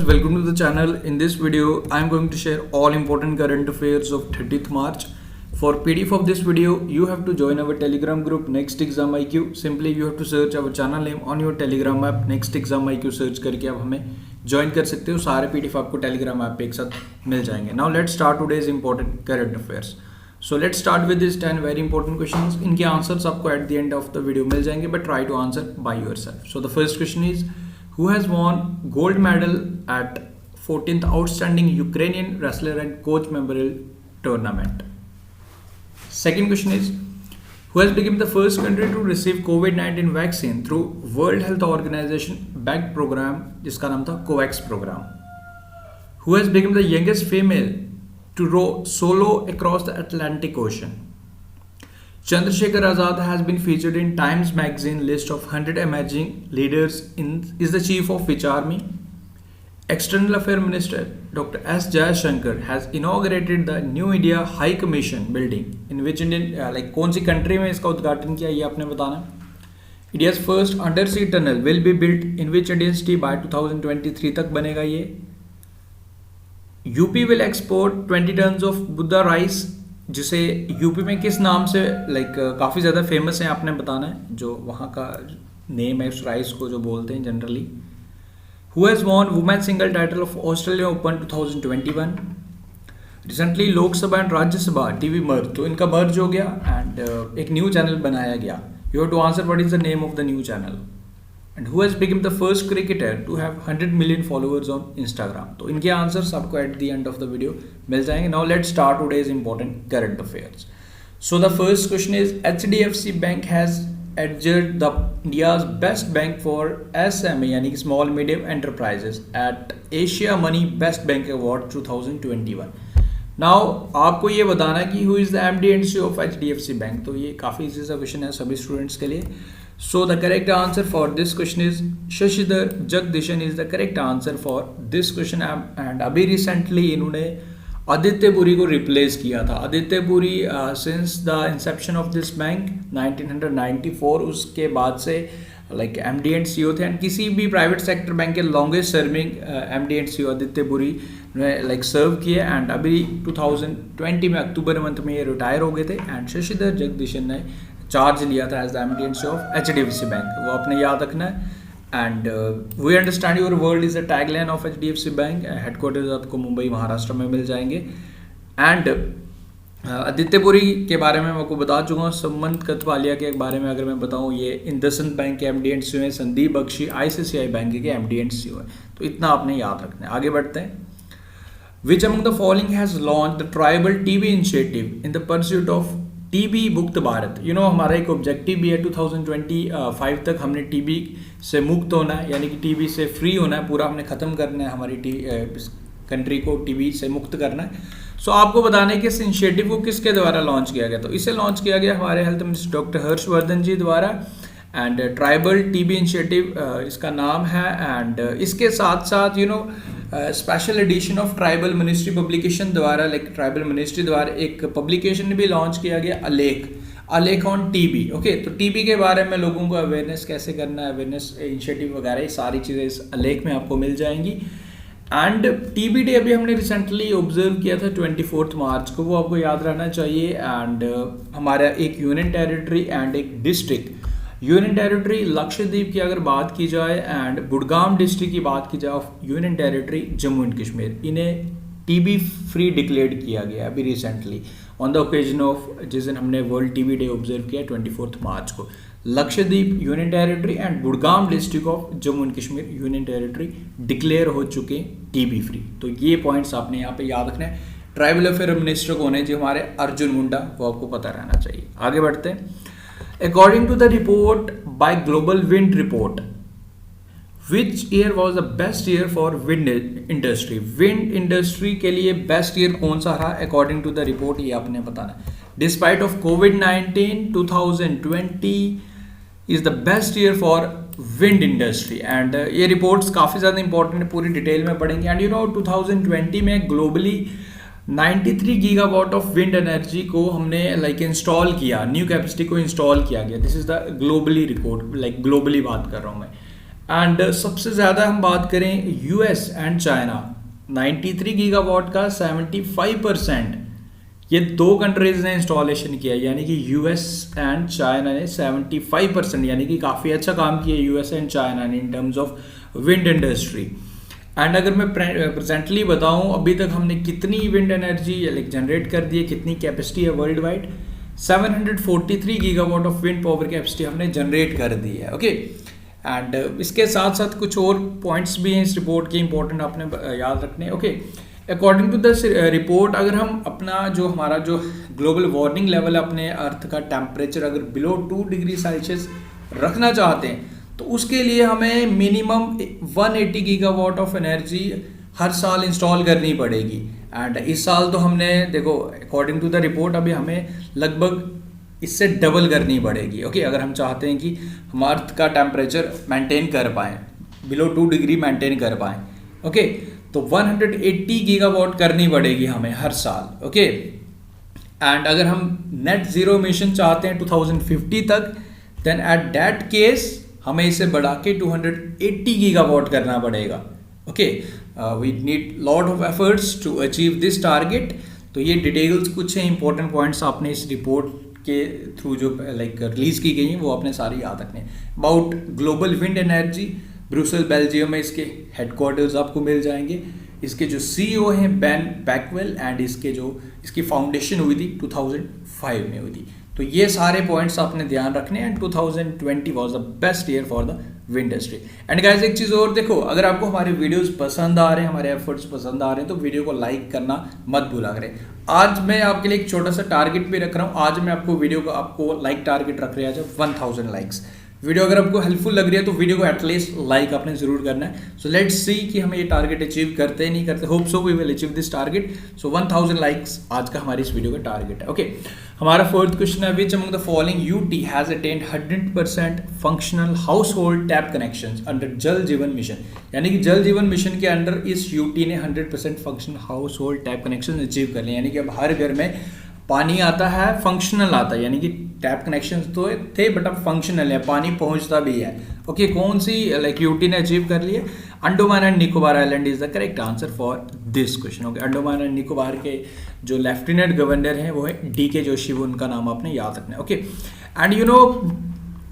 Welcome to the channel. In this video, I am going to share all important current affairs of 30th March. For PDF of this video, you have to join our Telegram group Next Exam IQ. Simply you have to search our channel name on your Telegram app Next Exam IQ search करके आप हमें join कर सकते हो. सारे PDF आपको Telegram app पे एक साथ मिल जाएंगे. Now let's start today's important current affairs. So let's start with these 10 very important questions. इनके आंसर्स आपको at the end of the video मिल जाएंगे, but try to answer by yourself. So the first question is, who has won gold medal at 14th Outstanding Ukrainian Wrestler and Coach Memorial Tournament? Second question is, who has become the first country to receive COVID-19 vaccine through World Health Organization backed program जिसका नाम था COVAX program? Who has become the youngest female to row solo across the Atlantic Ocean? Chandrasekhar Azad has been featured in Times Magazine list of 100 emerging leaders is the chief of which army? External Affairs Minister Dr. S. Jaishankar has inaugurated the New India High Commission building in which Indian कौन सी country में इसका उद्घाटन किया, ये आपने बताना. India's first undersea tunnel will be built in which Indian city by 2023 तक बनेगा ये. UP will export 20 tons of Buddha rice, जिसे यूपी में किस नाम से काफ़ी ज़्यादा फेमस है आपने बताना है, जो वहाँ का नेम है उस राइस को जो बोलते हैं generally. Who has won women single title of Australia Open 2021? Recently Lok Sabha and Rajya Sabha TV merge, तो इनका मर्ज हो गया एंड एक न्यू चैनल बनाया गया. You have to answer what is the name of the new channel. And who has become the first cricketer to have 100 million followers on Instagram? तो इनके answers आपको at the end of the video मिल जाएंगे. Now let's start today's important current affairs. So the first question is, HDFC bank has adjudged the India's best bank for SME यानी कि small medium enterprises eight Asia money best bank award 2021. Now आपको ये बताना है कि who is the MD and CEO of HDFC bank. तो ये काफ़ी इजी सा क्वेश्चन है सभी स्टूडेंट्स के लिए. So the correct answer for this question is Shashidhar Jagdishan is the correct answer for this question. And अभी recently इन्होंने आदित्य पुरी को रिप्लेस किया था. Aditya Puri since the inception of this bank 1994 उसके बाद से MD and CEO थे. एंड किसी भी प्राइवेट सेक्टर बैंक के longest serving MD and CEO Aditya Puri ने सर्व किए. एंड अभी 2020 में अक्टूबर मंथ में ये रिटायर हो गए थे. एंड शशिधर जगदीशन ने चार्ज लिया था as the MD and CEO of HDFC bank. वो आपने याद रखना है. And we understand your world is the tagline of HDFC bank. Headquarters आपको मुंबई महाराष्ट्र में मिल जाएंगे. एंड आदित्य पुरी के बारे में मैं आपको बता चुका हूँ. सुमंत कथवालिया के बारे में अगर मैं बताऊँ, ये इंदसंद बैंक के MD and CEO है. संदीप बख्शी ICICI बैंक के MD and CEO है. तो इतना आपने याद रखना है. आगे बढ़ते हैं. Which among the following has launched the tribal TB initiative in the pursuit of TB मुक्त भारत? हमारा एक ऑब्जेक्टिव भी है 2025 तक हमने TB से मुक्त होना है, यानी कि TB से फ्री होना है. पूरा हमने ख़त्म करना है, हमारी कंट्री को TB से मुक्त करना है. सो आपको बताना है कि इस इनिशिएटिव को किसके द्वारा लॉन्च किया गया. तो इसे लॉन्च किया गया हमारे हेल्थ मिनिस्टर डॉक्टर हर्षवर्धन जी द्वारा. एंड ट्राइबल TB इनिशिएटिव इसका नाम है. एंड इसके साथ साथ special edition of tribal ministry publication द्वारा ट्राइबल मिनिस्ट्री द्वारा एक पब्लिकेशन भी लॉन्च किया गया, अलेख ऑन TB. ओके, तो TB के बारे में लोगों को अवेयरनेस कैसे करना है, अवेयरनेस इनिशिएटिव वगैरह, ये सारी चीज़ें इस अलेख में आपको मिल जाएंगी. एंड TB डे अभी हमने रिसेंटली ऑब्जर्व किया था 24 मार्च को, वो आपको याद रहना चाहिए. एंड हमारा एक यूनियन टेरिटरी एंड एक डिस्ट्रिक्ट, यूनियन टेरिटरी लक्षद्वीप की अगर बात की जाए एंड बुडगाम डिस्ट्रिक्ट की बात की जाए of union territory Jammu and Kashmir, इन्हें TB फ्री डिक्लेयर किया गया अभी recently on the occasion of जिस दिन हमने वर्ल्ड TB डे ऑब्जर्व किया 24 मार्च को. Lakshadweep union territory and Budgam district of Jammu and Kashmir union territory declare हो चुके TB फ्री. तो ये पॉइंट्स आपने यहाँ पे याद रखना है. ट्राइबल अफेयर मिनिस्टर कौन है जी? हमारे अर्जुन मुंडा, वो आपको पता रहना चाहिए. आगे बढ़ते हैं. According to the report by Global Wind Report, which year was the best year for wind industry? Wind industry के लिए best year कौन सा रहा according to the report, ये आपने बताना है. Despite of COVID-19, 2020 is the best year for wind industry. And ये reports काफ़ी ज़्यादा important है, पूरी डिटेल में पढ़ेंगे. And 2020 में globally 93 gigawatt of wind energy को हमने इंस्टॉल किया, न्यू कैपेसिटी को इंस्टॉल किया गया. This is the globally record, globally बात कर रहा हूँ मैं. एंड सबसे ज़्यादा हम बात करें यूएस एंड चाइना, 93 गीगावाट का 75%, ये दो कंट्रीज ने इंस्टॉलेशन किया, यानी कि यूएस एंड चाइना ने 75%, यानी कि काफ़ी अच्छा काम किया यूएस एंड चाइना ने in terms of wind industry. And अगर मैं प्रेजेंटली बताऊं अभी तक हमने कितनी विंड एनर्जी लाइक जनरेट कर दी है, कितनी कैपेसिटी है world wide, 743 gigawatt of wind power capacity हमने जनरेट कर दी है। ओके एंड इसके साथ साथ कुछ और पॉइंट्स भी हैं इस रिपोर्ट के इंपॉर्टेंट आपने याद रखने। Okay according to the report, अगर हम अपना जो हमारा जो ग्लोबल वार्मिंग लेवल है अपने अर्थ का टेम्परेचर अगर बिलो 2 डिग्री सेल्सियस रखना चाहते हैं तो उसके लिए हमें मिनिमम 180 गीगावाट ऑफ एनर्जी हर साल इंस्टॉल करनी पड़ेगी। एंड इस साल तो हमने देखो अकॉर्डिंग टू द रिपोर्ट अभी हमें लगभग इससे डबल करनी पड़ेगी। ओके अगर हम चाहते हैं कि हम अर्थ का टेम्परेचर मेंटेन कर पाएँ, बिलो 2 डिग्री मेंटेन कर पाएँ। ओके तो 180 गीगावाट करनी पड़ेगी हमें हर साल। ओके एंड अगर हम नेट ज़ीरो एमिशन चाहते हैं 2050 तक, देन एट दैट केस हमें इसे बढ़ा के 280 गीगावाट करना पड़ेगा। Okay we need lot of efforts to achieve this target. तो ये डिटेल्स कुछ हैं इंपॉर्टेंट पॉइंट्स आपने इस रिपोर्ट के थ्रू जो लाइक रिलीज की गई हैं वो आपने सारी याद रखने। About global wind energy, Brussels Belgium में इसके हेडक्वार्टर्स आपको मिल जाएंगे। इसके जो सीईओ हैं बेन बैकवेल, एंड इसकी फाउंडेशन हुई थी 2005 में हुई थी। तो ये सारे पॉइंट्स आपने ध्यान रखने हैं। 2020 was the best year for the wind industry. And guys एक चीज़ और देखो, अगर आपको हमारे वीडियोस पसंद आ रहे हैं, हमारे एफर्ट्स पसंद आ रहे हैं तो वीडियो को लाइक करना मत भूला करें। आज मैं आपके लिए एक छोटा सा टारगेट भी रख रहा हूँ। आज मैं आपको लाइक टारगेट रख रहा है 1000 लाइक्स। वीडियो अगर आपको हेल्पफुल लग रही है तो वीडियो को एटलीस्ट लाइक आपने जरूर करना है। सो लेट्स सी कि हम ये टारगेट अचीव करते हैं नहीं करते। Hope so we will achieve this target. So 1000 likes आज का हमारी इस वीडियो का टारगेट है। ओके हमारा फोर्थ क्वेश्चन है, which among the following UT has attend 100% functional house hold tap connections under जल जीवन मिशन। यानी कि जल जीवन मिशन के अंडर इस यूटी ने 100% functional house hold tap connection achieve कर लिए। यानी कि अब हर घर में पानी आता है, फंक्शनल आता है, यानी कि टैप कनेक्शन तो थे बट अब फंक्शनल है, पानी पहुंचता भी है। ओके कौन सी लाइक यूटी ने अचीव कर लिए? Andaman and Nicobar island is the correct answer for this question. Okay Andaman and Nicobar के जो लेफ्टिनेंट गवर्नर हैं वो है DK जोशी, वो उनका नाम आपने याद रखना है। Okay and you know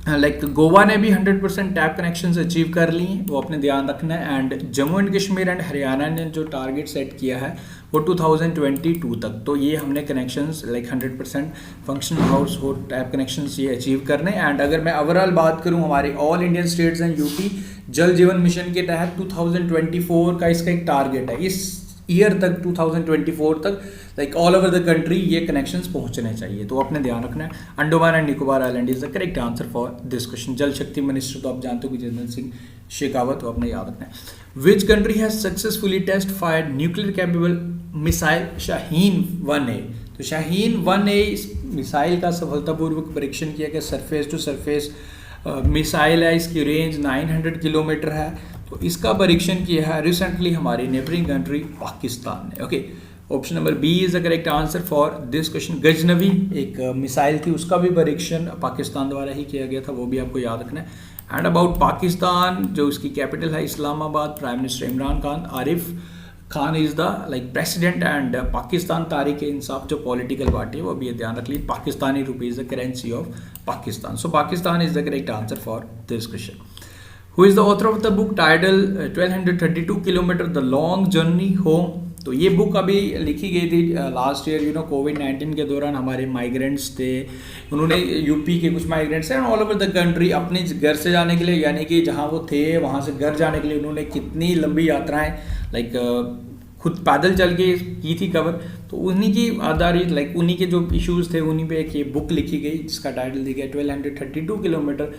like Goa ने भी 100% टैप कनेक्शंस अचीव कर ली हैं, वो अपने ध्यान रखना है। And Jammu and Kashmir and Haryana ने जो टारगेट सेट किया है वो 2022 तक, तो ये हमने connections like 100% functional house hold tap connections ये अचीव करने। एंड अगर मैं ओवरऑल बात करूं हमारे all Indian states and UT जल जीवन मिशन के तहत 2024 का इसका एक टारगेट है, इस ईयर तक 2024 तक like all over the country ये कनेक्शंस पहुंचने चाहिए, तो अपने ध्यान रखना है। Andaman and Nicobar island is the correct answer for this question. जल शक्ति मिनिस्टर तो आप जानते हो कि गजेंद्र सिंह शेखावत, तो अपने याद रखना है। Which country has successfully test fired nuclear capable missile Shaheen 1A? तो शाहीन 1A इस मिसाइल का सफलतापूर्वक परीक्षण किया गया। सरफेस टू सरफेस मिसाइल है, इसकी रेंज 900 किलोमीटर है। तो इसका परीक्षण किया है रिसेंटली हमारी नेबरिंग कंट्री पाकिस्तान ने। Okay option number B is the correct answer for this question. Ghaznavi एक मिसाइल थी, उसका भी परीक्षण पाकिस्तान द्वारा ही किया गया था, वो भी आपको याद रखना है। एंड अबाउट पाकिस्तान, जो उसकी कैपिटल है Islamabad, prime minister Imran Khan, Arif Khan is the like president, and Pakistan तारीख इंसाफ जो पॉलिटिकल पार्टी है वो भी ये ध्यान रख लीजिए, पाकिस्तानी रुपी is the currency of Pakistan. So Pakistan is the correct answer for this question. Who is the author of the book title 1232 kilometre the long journey home? तो ये बुक अभी लिखी गई थी लास्ट ईयर, यू नो कोविड-19 के दौरान हमारे माइग्रेंट्स थे, उन्होंने यूपी के कुछ माइग्रेंट्स हैं ऑल ओवर द कंट्री अपने घर से जाने के लिए, यानी कि जहाँ वो थे वहाँ से घर जाने के लिए उन्होंने कितनी लंबी यात्राएं लाइक खुद पैदल चल के की थी कवर। तो उन्हीं की आधारित लाइक उन्हीं के जो इश्यूज़ थे उन्हीं पे एक ये बुक लिखी गई जिसका टाइटल दिया गया 1232 kilometre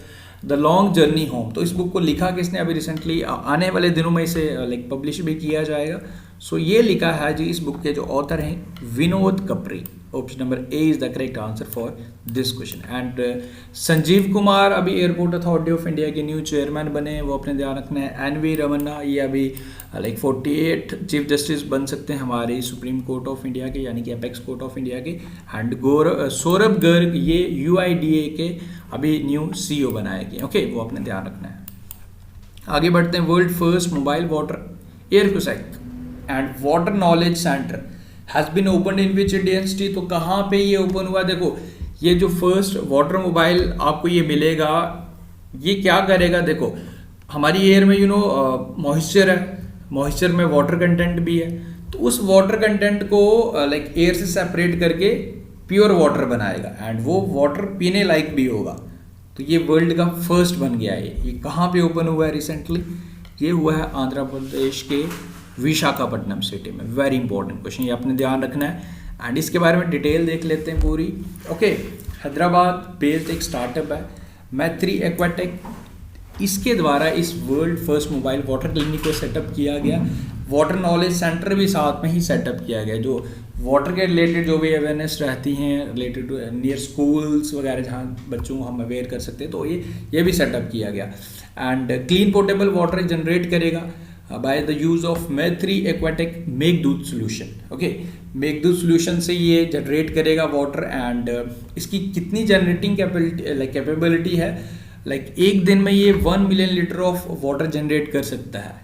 the long journey home. तो इस बुक को लिखा किसने? अभी रिसेंटली आने वाले दिनों में इसे लाइक पब्लिश भी किया जाएगा। सो ये लिखा है जी इस बुक के जो ऑथर हैं Vinod Kapri. Option number A is the correct answer for this question. And Sanjeev Kumar अभी एयरपोर्ट अथॉरिटी ऑफ इंडिया के न्यू चेयरमैन बने, वो अपने ध्यान रखना है। NV रमन्ना ये अभी लाइक 48 चीफ जस्टिस बन सकते हैं हमारे सुप्रीम कोर्ट ऑफ इंडिया के, यानी कि अपेक्स कोर्ट ऑफ इंडिया के। एंड सौरभ गर्ग ये UIDA के अभी न्यू CEO बनाए गए। ओके वो अपने ध्यान रखना है। आगे बढ़ते हैं। वर्ल्ड फर्स्ट मोबाइल वाटर एयरक्यूसेक and water knowledge centre has been open in which Indian city. तो कहाँ पे ये ओपन हुआ? देखो ये जो फर्स्ट वाटर मोबाइल आपको ये मिलेगा, ये क्या करेगा? देखो हमारी एयर में मॉइस्चर है, मॉइस्चर में वाटर कंटेंट भी है, तो उस वाटर कंटेंट को लाइक एयर से सेपरेट करके प्योर वाटर बनाएगा एंड वो वाटर पीने लायक भी होगा। तो ये वर्ल्ड का फर्स्ट बन गया है। ये कहाँ पे ओपन हुआ है रिसेंटली? ये हुआ है आंध्र प्रदेश के विशाखापट्टनम सिटी में। वेरी इंपॉर्टेंट क्वेश्चन, ये आपने ध्यान रखना है एंड इसके बारे में डिटेल देख लेते हैं पूरी। ओके, हैदराबाद बेस्ड एक स्टार्टअप है मैत्री एक्वाटेक, इसके द्वारा इस world first mobile water clinic को सेटअप किया गया। वाटर नॉलेज सेंटर भी साथ में ही सेटअप किया गया, जो वाटर के रिलेटेड जो भी अवेयरनेस रहती हैं रिलेटेड टू नियर स्कूल्स वगैरह जहाँ बच्चों को हम अवेयर कर सकते हैं, तो ये भी सेटअप किया गया। And clean portable water generate करेगा बाय द यूज ऑफ मैत्री Aquatech Meghdoot solution. Okay, Meghdoot solution से ये जनरेट करेगा वाटर एंड इसकी कितनी जनरेटिंग कैपेबिलिटी है, लाइक एक दिन में ये 1 million litre of water generate कर सकता है।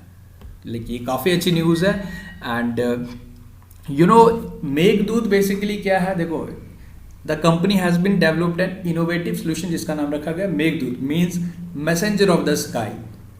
लाइक ये काफ़ी अच्छी न्यूज़ है। एंड मेघदूत बेसिकली क्या है? देखो the company has been developed an innovative solution जिसका नाम रखा गया Meghdoot, means messenger of the sky,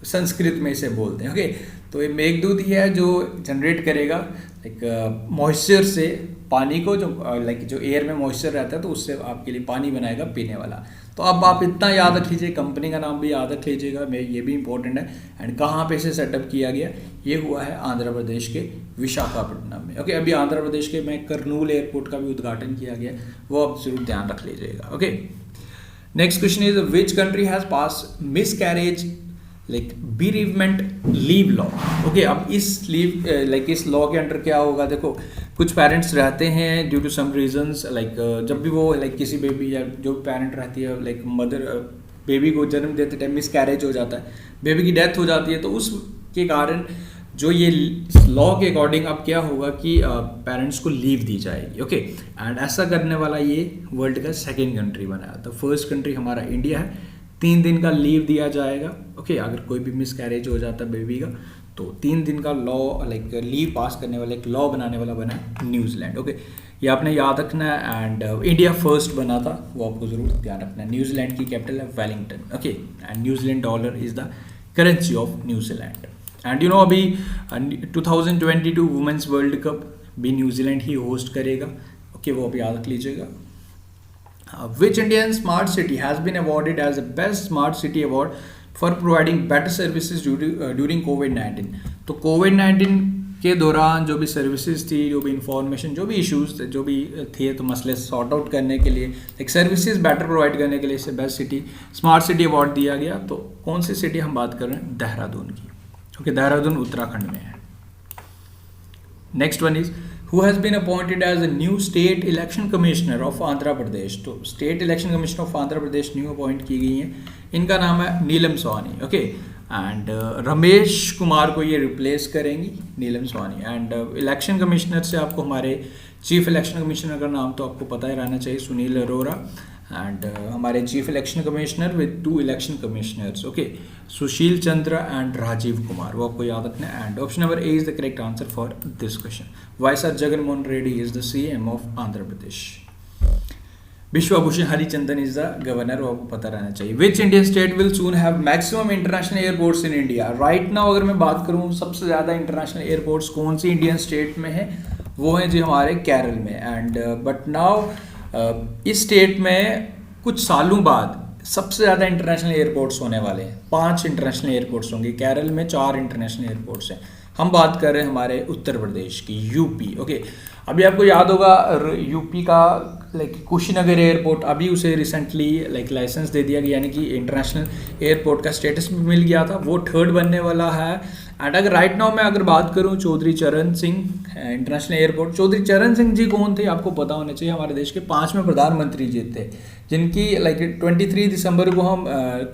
Sanskrit में इसे बोलते हैं। ओके, तो ये मेघदूत ही है जो जनरेट करेगा लाइक मॉइस्चर से पानी को, जो लाइक जो एयर में मॉइस्चर रहता है तो उससे आपके लिए पानी बनाएगा पीने वाला। तो अब आप इतना याद रख लीजिए, कंपनी का नाम भी याद रख लीजिएगा, ये भी इंपॉर्टेंट है। एंड कहाँ पे इसे सेटअप किया गया? ये हुआ है आंध्र प्रदेश के विशाखापट्टनम में। ओके, अभी आंध्र प्रदेश के में करनूल एयरपोर्ट का भी उद्घाटन किया गया, वो आप जरूर ध्यान रख लीजिएगा। Okay, next question is which country has pass miscarriage like bereavement leave law. Okay, अब इस लीव लाइक इस लॉ के अंडर क्या होगा? देखो कुछ पेरेंट्स रहते हैं due to some reasons, like जब भी वो लाइक किसी बेबी या जो पेरेंट रहती है लाइक मदर बेबी को जन्म देते टाइम मिसकैरेज हो जाता है, बेबी की डेथ हो जाती है, तो उसके कारण जो ये लॉ के अकॉर्डिंग अब क्या होगा कि पेरेंट्स को लीव दी जाएगी। ओके, एंड ऐसा करने वाला ये वर्ल्ड का सेकेंड कंट्री बना है। तो फर्स्ट कंट्री हमारा इंडिया है, 3 दिन का लीव दिया जाएगा। ओके, अगर कोई भी मिसकैरेज हो जाता है बेबी का तो 3 दिन का लॉ लाइक लीव पास करने वाला एक लॉ बनाने वाला बना है न्यूजीलैंड। ओके, ये आपने याद रखना है। एंड इंडिया फर्स्ट बना था, वो आपको जरूर ध्यान रखना है। न्यूजीलैंड की कैपिटल है Wellington. Okay, and New Zealand dollar is the currency of New Zealand. And अभी 2022 वुमेंस वर्ल्ड कप भी न्यूजीलैंड ही होस्ट करेगा। ओके, वो अभी याद रख लीजिएगा। Which Indian smart city has been awarded as the best smart city award for providing better services during COVID-19? तो COVID-19 के दौरान जो भी सर्विसेज थी, जो भी इंफॉर्मेशन, जो भी इश्यूज जो भी थे, तो मसले सॉर्ट आउट करने के लिए एक सर्विसेज बेटर प्रोवाइड करने के लिए इसे best city smart city award दिया गया। तो कौन सी सिटी हम बात कर रहे हैं? देहरादून की। ओके, देहरादून उत्तराखंड में है। Next one is who has been appointed as a new state election commissioner of Andhra Pradesh। तो state election commissioner of Andhra Pradesh new appoint की गई हैं, इनका नाम है नीलम स्वानी। ओके, एंड रमेश कुमार को ये रिप्लेस करेंगी, Neelam Swani. And election commissioner से आपको हमारे चीफ इलेक्शन कमिश्नर का नाम तो आपको पता ही रहना चाहिए, सुनील अरोरा। एंड हमारे chief election commissioner with 2 election commissioners. Okay, Sushil Chandra and Rajiv Kumar, वो आपको याद रखना है। And option number A is the correct answer for this question. Y S Jagan Mohan Reddy is the CM of Andhra Pradesh. Vishwabhushan Harichandan is the governor, वो आपको पता रहना चाहिए। Which Indian state will soon have maximum international airports in India? Right now अगर मैं बात करूँ सबसे ज़्यादा इंटरनेशनल एयरपोर्ट्स कौन सी इंडियन स्टेट में है, वो है जी हमारे केरल में। एंड बट नाउ इस स्टेट में कुछ सालों बाद सबसे ज़्यादा इंटरनेशनल एयरपोर्ट्स होने वाले हैं। 5 इंटरनेशनल एयरपोर्ट्स होंगे, केरल में 4 इंटरनेशनल एयरपोर्ट्स हैं। हम बात कर रहे हैं हमारे उत्तर प्रदेश की, यूपी। ओके, अभी आपको याद होगा यूपी का लाइक कुशीनगर एयरपोर्ट, अभी उसे रिसेंटली लाइक लाइसेंस दे दिया गया, यानी कि इंटरनेशनल एयरपोर्ट का स्टेटस भी मिल गया था, वो 3rd बनने वाला है। एंड अगर राइट नाउ मैं अगर बात करूं चौधरी चरण सिंह इंटरनेशनल एयरपोर्ट, चौधरी चरण सिंह जी कौन थे आपको पता होना चाहिए, हमारे देश के 5वें प्रधानमंत्री जी थे, जिनकी लाइक 23 दिसंबर को हम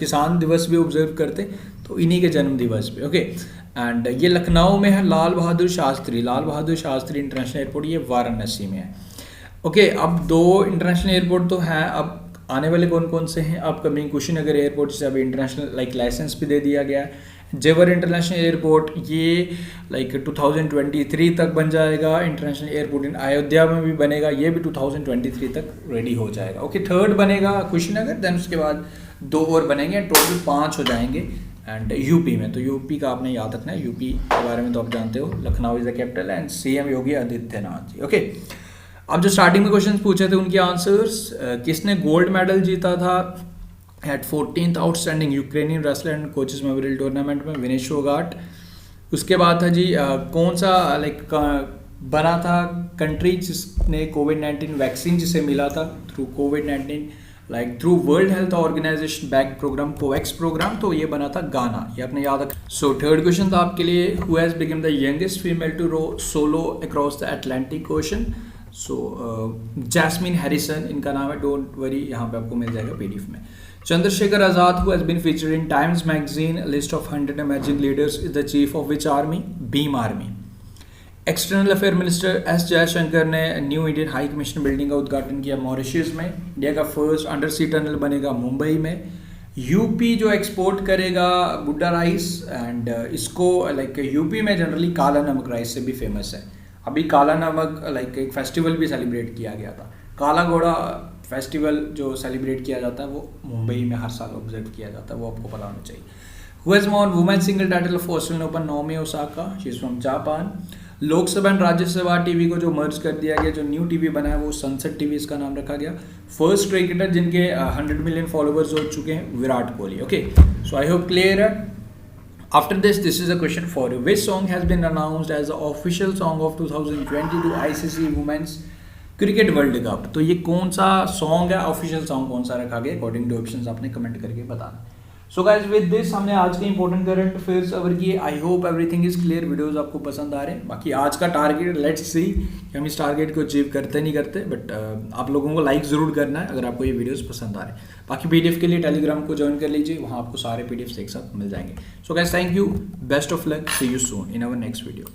किसान दिवस भी ऑब्जर्व करते, तो इन्हीं के जन्म दिवस पे। ओके, एंड ये लखनऊ में है लाल बहादुर शास्त्री इंटरनेशनल एयरपोर्ट, ये वाराणसी में है। ओके, अब 2 इंटरनेशनल एयरपोर्ट तो हैं, अब आने वाले कौन कौन से हैं अपकमिंग? कुशीनगर एयरपोर्ट जिसे अभी इंटरनेशनल लाइक लाइसेंस भी दे दिया गया है, जेवर इंटरनेशनल एयरपोर्ट ये लाइक 2023 तक बन जाएगा। इंटरनेशनल एयरपोर्ट इन अयोध्या में भी बनेगा, ये भी 2023 तक रेडी हो जाएगा। ओके, थर्ड बनेगा कुशीनगर, देन उसके बाद 2 और बनेंगे, टोटल 5 हो जाएंगे। एंड यूपी में, तो यूपी का आपने याद रखना है, यूपी के बारे में तो आप जानते हो, Lucknow is the capital and CM Yogi Adityanath ji. Okay, अब जो स्टार्टिंग में क्वेश्चन पूछे थे उनके आंसर्स, किसने गोल्ड मेडल जीता था at 14th outstanding Ukrainian wrestler and coaches memorial tournament में? विनेश फोगाट। उसके बाद था जी कौन सा लाइक बना था कंट्री जिसने कोविड-19 वैक्सीन जिसे मिला था थ्रू कोविड-19 like through World Health Organization back program, COVAX program, तो ये बना था गाना, ये आपने याद रखा। सो थर्ड क्वेश्चन था आपके लिए, who has become the youngest female to row solo across the Atlantic ocean? So Jasmine Harrison इनका नाम है, डोंट वरी, यहाँ पे आपको मिल जाएगा पीडीएफ में। Chandrashekhar Azad who has been featured in Times magazine list of 100 emerging leaders is the chief of which army? Bhim Army. External affair minister S Jaishankar ने new Indian high commission building का उद्घाटन किया मॉरिशस में। इंडिया का फर्स्ट अंडर सी tunnel बनेगा मुंबई में। UP जो export करेगा बुड्डा राइस, एंड इसको लाइक यूपी में जनरली काला नमक राइस से भी फेमस है। अभी काला नमक लाइक एक फेस्टिवल भी सेलिब्रेट किया गया था, काला घोड़ा फेस्टिवल जो सेलिब्रेट किया जाता है वो मुंबई में हर साल ऑब्जर्व किया जाता है, वो आपको पता होना चाहिए। Who has won women single title of Australian open? Naomi Osaka, she is from Japan. Lok Sabha and Rajya Sabha TV को जो मर्ज कर दिया गया, जो न्यू टीवी बना है वो सनसेट टीवी इसका नाम रखा गया। फर्स्ट क्रिकेटर जिनके 100 मिलियन फॉलोअर्स हो चुके हैं, Virat Kohli. Okay, so I hope clear है। After this is a question for you, which song has been announced as the official song of 2022 ICC women's cricket world cup? तो ये कौन सा song है, ऑफिशियल सॉन्ग कौन सा रखा गया अकॉर्डिंग टू ऑप्शंस, आपने कमेंट करके बताना। सो गाइज विद दिस हमने आज के इंपॉर्टेंट करंट अफेयर्स कवर किए। I hope everything is clear, videos आपको पसंद आ रहे हैं। बाकी आज का टारगेट, लेट्स सी कि हम इस टारगेट को अचीव करते नहीं करते, बट आप लोगों को लाइक ज़रूर करना है अगर आपको ये वीडियोस पसंद आ रहे हैं। बाकी पीडीएफ के लिए टेलीग्राम को ज्वाइन कर लीजिए, वहाँ आपको सारे पीडीएफ्स एक साथ मिल जाएंगे। So guys thank you, best of luck, see you soon in our next video.